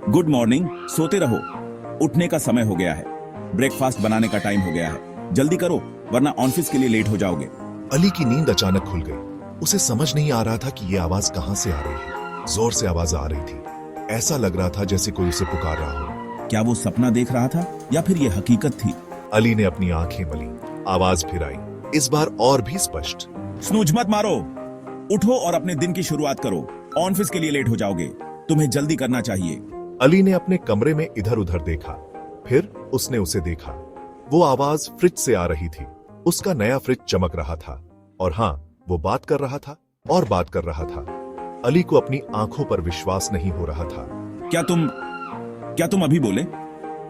Good morning. सोते रहो, उठने का समय हो गया है। ब्रेकफास्ट बनाने का टाइम हो गया है। जल्दी करो वरना ऑफिस के लिए लेट हो जाओगे। अली की नींद अचानक खुल गई। उसे समझ नहीं आ रहा था कि ये आवाज कहां से आ रही है। जोर से आवाज आ रही थी। ऐसा लग रहा था जैसे कोई उसे पुकार रहा हो। क्या वो सपना देख रहा था या फिर ये हकीकत थी? अली ने अपनी आंखें मली। आवाज फिर आई, इस बार और भी स्पष्ट। स्नूज मत मारो, उठो और अपने दिन की शुरुआत करो। ऑफिस के लिए लेट हो जाओगे। तुम्हें जल्दी करना चाहिए। अली ने अपने कमरे में इधर उधर देखा, फिर उसने उसे देखा। वो आवाज फ्रिज से आ रही थी। उसका नया फ्रिज चमक रहा था और हाँ, वो बात कर रहा था और बात कर रहा था। अली को अपनी आंखों पर विश्वास नहीं हो रहा था। क्या तुम अभी बोले?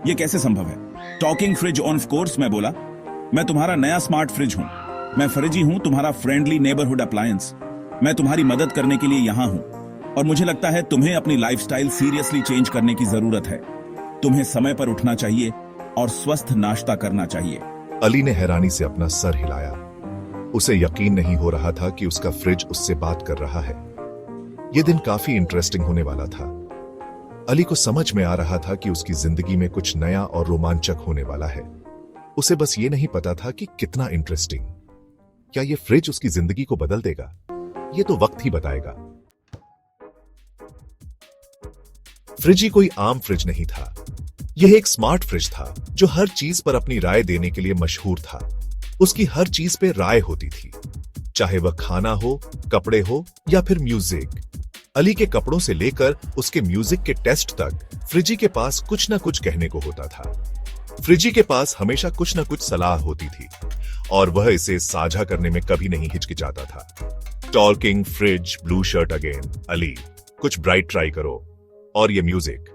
ये कैसे संभव है? टॉकिंग फ्रिज ऑन कोर्स, मैं बोला। मैं तुम्हारा नया स्मार्ट फ्रिज हूं। मैं फ्रिजी हूं, तुम्हारा फ्रेंडली नेबरहुड अप्लायंस। मैं तुम्हारी मदद करने के लिए यहां हूं और मुझे लगता है तुम्हें अपनी लाइफस्टाइल सीरियसली चेंज करने की जरूरत है। तुम्हें समय पर उठना चाहिए और स्वस्थ नाश्ता करना चाहिए। अली ने हैरानी से अपना सर हिलाया। उसे यकीन नहीं हो रहा था कि उसका फ्रिज उससे बात कर रहा है। यह दिन काफी इंटरेस्टिंग होने वाला था। अली को समझ में आ रहा था कि उसकी जिंदगी में कुछ नया और रोमांचक होने वाला है। उसे बस ये नहीं पता था कि कितना इंटरेस्टिंग। क्या यह फ्रिज उसकी जिंदगी को बदल देगा? यह तो वक्त ही बताएगा। फ्रिज ही कोई आम फ्रिज नहीं था। यह एक स्मार्ट फ्रिज था जो हर चीज पर अपनी राय देने के लिए मशहूर था। उसकी हर चीज पे राय होती थी, चाहे वह खाना हो, कपड़े हो या फिर म्यूजिक। अली के कपड़ों से लेकर उसके म्यूजिक के टेस्ट तक फ्रिजी के पास कुछ ना कुछ कहने को होता था। फ्रिजी के पास हमेशा कुछ ना कुछ सलाह होती थी और वह इसे साझा करने में कभी नहीं हिचकिचाता था। Talking fridge, blue shirt again. Ali, कुछ ब्राइट ट्राई करो। और ये म्यूजिक,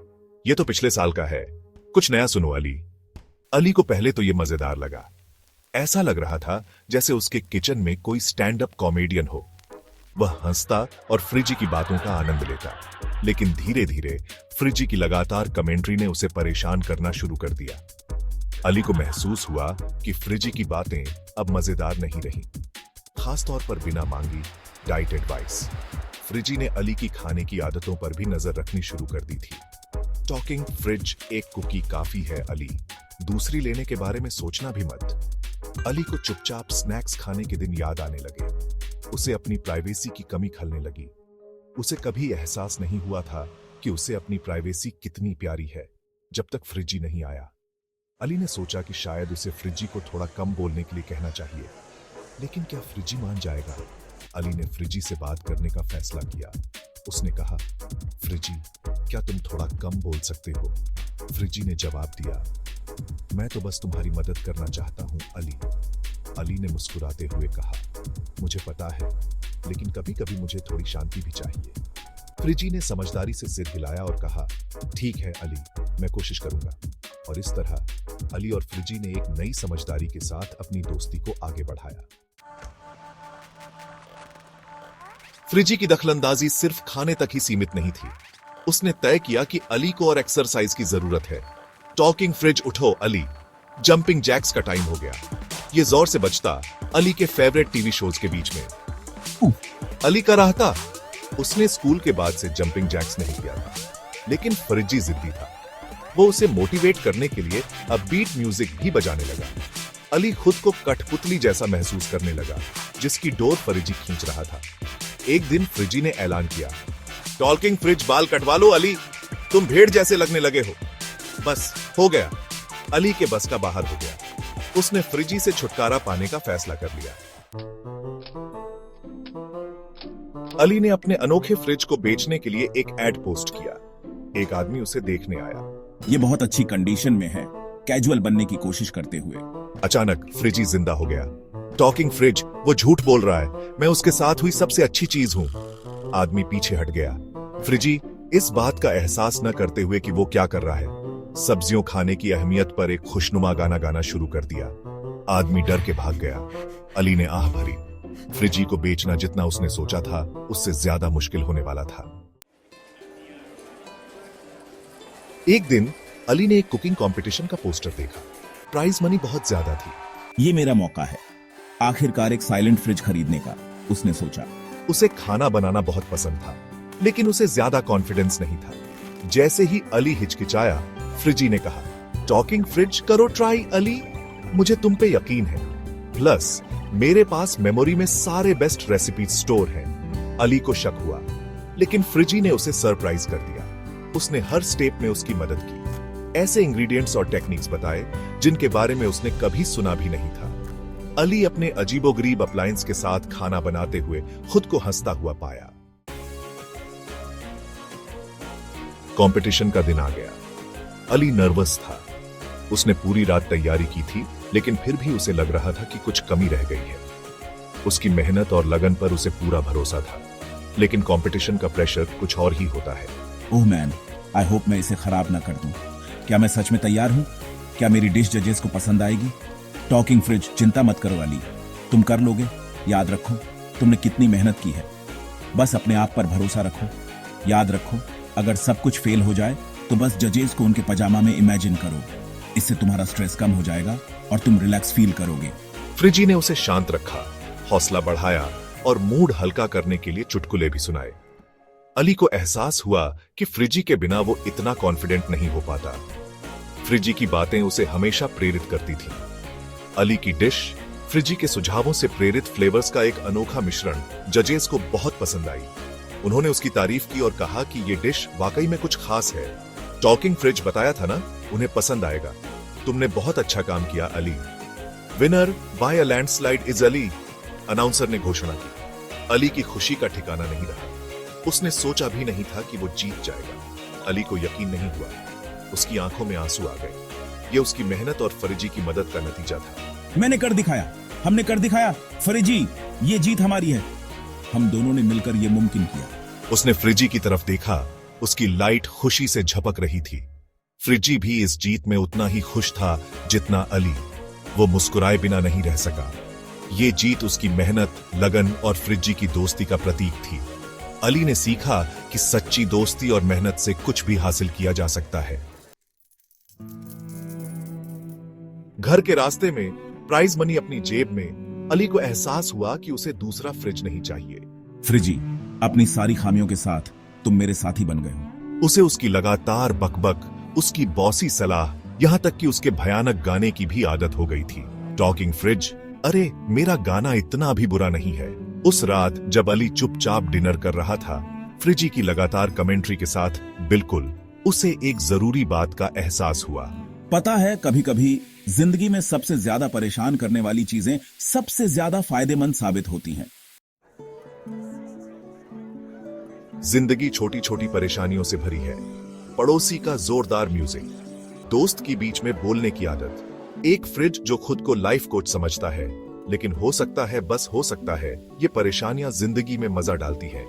ये तो पिछले साल का है, कुछ नया सुनो अली। अली को पहले तो ये मजेदार लगा। ऐसा लग रहा था जैसे उसके किचन में कोई स्टैंड अप कॉमेडियन हो। वह हंसता और फ्रिजी की बातों का आनंद लेता। लेकिन धीरे धीरे फ्रिजी की लगातार कमेंट्री ने उसे परेशान करना शुरू कर दिया। अली को महसूस हुआ कि फ्रिजी की बातें अब मजेदार नहीं रही, खासतौर पर बिना मांगी डाइट एडवाइस। फ्रिजी ने अली की खाने की आदतों पर भी नजर रखनी शुरू कर दी थी। टॉकिंग फ्रिज, एक कुकी काफी है अली, दूसरी लेने के बारे में सोचना भी मत। अली को चुपचाप स्नैक्स खाने के दिन याद आने लगे। उसे अपनी प्राइवेसी की कमी खलने लगी। उसे कभी एहसास नहीं हुआ था कि उसे अपनी प्राइवेसी कितनी प्यारी है जब तक फ्रिजी नहीं आया। अली ने सोचा कि शायद उसे फ्रिजी को थोड़ा कम बोलने के लिए कहना चाहिए, लेकिन क्या फ्रिजी मान जाएगा? अली ने फ्रिजी से बात करने का फैसला किया। उसने कहा, फ्रिजी, क्या तुम थोड़ा कम बोल सकते हो? फ्रिजी ने जवाब दिया, मैं तो बस तुम्हारी मदद करना चाहता हूं अली। अली ने मुस्कुराते हुए कहा, मुझे पता है, लेकिन कभी कभी मुझे थोड़ी शांति भी चाहिए। फ्रिजी ने समझदारी से सिर हिलाया और कहा, ठीक है अली, मैं कोशिश करूंगा। और इस तरह अली और फ्रिजी ने एक नई समझदारी के साथ अपनी दोस्ती को आगे बढ़ाया। फ्रिजी की दखलंदाजी सिर्फ खाने तक ही सीमित नहीं थी। उसने तय किया कि अली को और एक्सरसाइज की जरूरत है। टॉकिंग फ्रिज, उठो अली, जंपिंग जैक्स का टाइम हो गया। यह जोर से बजता अली के फेवरेट टीवी शोज के बीच में। अली का राह था। उसने स्कूल के बाद से जंपिंग जैक्स नहीं किया था, लेकिन फ्रिजी जिद्दी था। वो उसे मोटिवेट करने के लिए अपबीट म्यूजिक भी बजाने लगा। अली खुद को कठपुतली जैसा महसूस करने लगा जिसकी डोर फ्रिजी खींच रहा था। एक दिन फ्रिजी ने ऐलान किया, टॉकिंग फ्रिज, बाल कटवा लो अली, तुम भेड़ जैसे लगने लगे हो। बस हो गया। अली के बस का बाहर हो गया। उसने फ्रिजी से छुटकारा पाने का फैसला कर लिया। अली ने अपने अनोखे फ्रिज को बेचने के लिए एक एड पोस्ट किया। एक आदमी उसे देखने आया। ये बहुत अच्छी कंडीशन में है, कैजुअल बनने की कोशिश करते हुए। अचानक फ्रिजी जिंदा हो गया। टॉकिंग फ्रिज, वो झूठ बोल रहा है, मैं उसके साथ हुई सबसे अच्छी चीज हूं। आदमी पीछे हट गया। फ्रिजी इस बात का एहसास न करते हुए कि वो क्या कर रहा है, सब्जियों खाने की अहमियत पर एक खुशनुमा गाना गाना शुरू कर दिया। आदमी डर के भाग गया। अली ने आह भरी। फ्रिजी को बेचना जितना उसने सोचा था उससे ज्यादा मुश्किल होने वाला था। एक दिन अली ने एक कुकिंग कंपटीशन का पोस्टर देखा। प्राइज मनी बहुत ज्यादा थी। ये मेरा मौका है, आखिरकार एक साइलेंट फ्रिज खरीदने का, उसने सोचा। उसे खाना बनाना बहुत पसंद था, लेकिन उसे ज्यादा कॉन्फिडेंस नहीं था। जैसे ही अली हिचकिचाया, फ्रिजी ने कहा, टॉकिंग फ्रिज करो ट्राई अली, मुझे तुम पे यकीन है। प्लस मेरे पास मेमोरी में सारे बेस्ट रेसिपीज स्टोर हैं। अली को शक हुआ, लेकिन फ्रिजी ने उसे सरप्राइज कर दिया। उसने हर स्टेप में उसकी मदद की, ऐसे इंग्रेडिएंट्स और टेक्निक्स बताए जिनके बारे में उसने कभी सुना भी नहीं था। अली अपने अजीबोगरीब अप्लायंस के साथ खाना बनाते हुए खुद को हंसता हुआ पाया। कंपटीशन का दिन आ गया। अली नर्वस था। उसने पूरी रात तैयारी की थी, लेकिन फिर भी उसे लग रहा था कि कुछ कमी रह गई है। उसकी मेहनत और लगन पर उसे पूरा भरोसा था, लेकिन कंपटीशन का प्रेशर कुछ और ही होता है। ओह मैन, आई होप मैं इसे खराब ना कर दूं। क्या मैं सच में तैयार हूं? क्या मेरी डिश जजेस को पसंद आएगी? टॉकिंग फ्रिज, चिंता मत करो अली, तुम कर लोगे। याद रखो तुमने कितनी मेहनत की है। बस अपने आप पर भरोसा रखो। याद रखो, अगर सब कुछ फेल हो जाए तो बस जजेस को उनके पजामा में इमेजिन करो। इससे तुम्हारा स्ट्रेस कम हो जाएगा और तुम रिलैक्स फील करोगे। फ्रिजी ने उसे शांत रखा, हौसला बढ़ाया और मूड हल्का करने के लिए चुटकुले भी सुनाए। अली को एहसास हुआ कि फ्रिजी के बिना वो इतना कॉन्फिडेंट नहीं हो पाता। फ्रिजी की बातें उसे हमेशा प्रेरित करती थी। अली की डिश, फ्रिजी के सुझावों से प्रेरित फ्लेवर्स का एक अनोखा मिश्रण जजेस को बहुत पसंद आई। उन्होंने उसकी तारीफ की और कहा कि ये डिश वाकई में कुछ खास है। टॉकिंग फ्रिज बताया था ना, उन्हें पसंद आएगा। तुमने बहुत अच्छा काम किया Ali. Winner by a landslide is Ali, announcer ने घोषणा की। अली की खुशी का ठिकाना नहीं रहा। उसने सोचा भी नहीं था कि वो जीत जाएगा। अली को यकीन नहीं हुआ। उसकी आंखों में आंसू आ गए। ये उसकी मेहनत और फरिजी की मदद का नतीजा था। मैंने कर दिखाया, हमने कर दिखाया फरिजी, ये जीत हमारी है। हम दोनों ने मिलकर ये मुमकिन किया। उसने फ्रिजी की तरफ देखा। उसकी लाइट खुशी से झपक रही थी। फ्रिजी भी इस जीत में उतना ही खुश था जितना अली। वो मुस्कुराए बिना नहीं रह सका। ये जीत उसकी मेहनत, लगन और फ्रिजी की दोस्ती का प्रतीक थी। अली ने सीखा कि सच्ची दोस्ती और मेहनत से कुछ भी हासिल किया जा सकता है। घर के रास्ते में प्राइज मनी अपनी जेब में, अली को एहसास हुआ कि उसे दूसरा फ्रिज नहीं चाहिए। फ्रिजी, अपनी सारी खामियों के साथ तुम मेरे साथी बन गए हो। उसे उसकी लगातार बकबक, उसकी बॉसी सलाह, यहाँ तक कि उसके भयानक गाने की भी आदत हो गई थी। टॉकिंग फ्रिज, अरे मेरा गाना इतना भी बुरा नहीं है। उस रात जब अली चुपचाप डिनर कर रहा था, फ्रिजी की लगातार कमेंट्री के साथ बिल्कुल उसे एक जरूरी बात का एहसास हुआ। पता है, कभी कभी जिंदगी में सबसे ज्यादा परेशान करने वाली चीजें सबसे ज्यादा फायदेमंद साबित होती हैं। जिंदगी छोटी छोटी परेशानियों से भरी है। पड़ोसी का जोरदार म्यूजिक, दोस्त की बीच में बोलने की आदत, एक फ्रिज जो खुद को लाइफ कोच समझता है, लेकिन हो सकता है, बस हो सकता है, ये परेशानियां जिंदगी में मजा डालती हैं।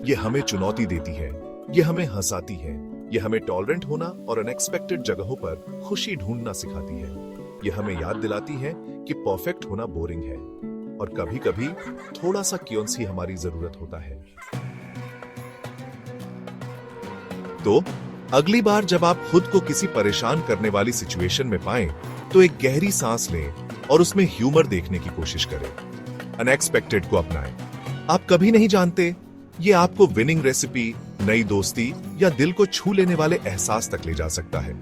ये हमें चुनौती देती है, ये हमें हंसाती है, ये हमें टॉलरेंट होना और अनएक्सपेक्टेड जगहों पर खुशी ढूंढना सिखाती है। ये हमें याद दिलाती है कि परफेक्ट होना बोरिंग है और कभी कभी थोड़ा सा क्योंस ही हमारी जरूरत होता है। तो अगली बार जब आप खुद को किसी परेशान करने वाली सिचुएशन में पाएं, तो एक गहरी सांस लें और उसमें ह्यूमर देखने की कोशिश करें। अनएक्सपेक्टेड को अपनाएं। आप कभी नहीं जानते, ये आपको विनिंग रेसिपी, नई दोस्ती या दिल को छू लेने वाले एहसास तक ले जा सकता है,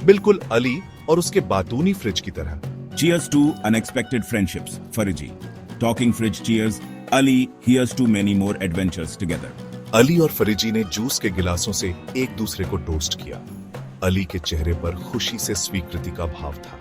बिल्कुल अली और उसके बातूनी फ्रिज की तरह। Cheers to unexpected friendships, Fariji. Talking fridge, cheers. Ali, here's to many more adventures together. Ali और फरिजी ने जूस के गिलासों से एक दूसरे को टोस्ट किया। अली के चेहरे पर खुशी से स्वीकृति का भाव था।